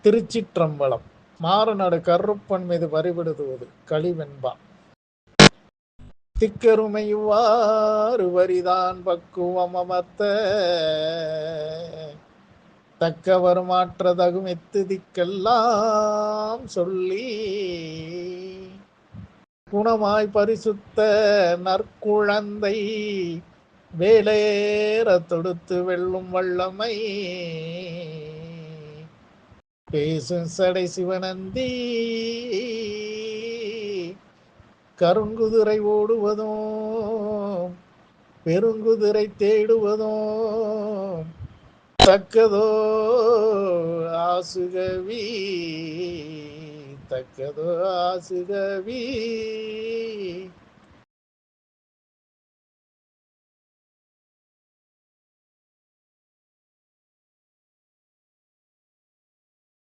திருச்சிற்றம்பலம். மாறுநடு கருப்பன் மீது பறிபடுத்துவது களிவெண்பா. திக்கருமையுவாறு வரிதான் பக்குவம் அமர்த்த தக்கவர் மாற்ற தகுமெத்து திக்கெல்லாம் சொல்லி குணமாய் பரிசுத்த நற்குழந்தை வேலேற தொடுத்து வெல்லும் வல்லமை பேசும் சடை சிவனந்தி கருங்குதிரை ஓடுவதும் பெருங்குதிரை தேடுவதும் தக்கதோ ஆசுகவி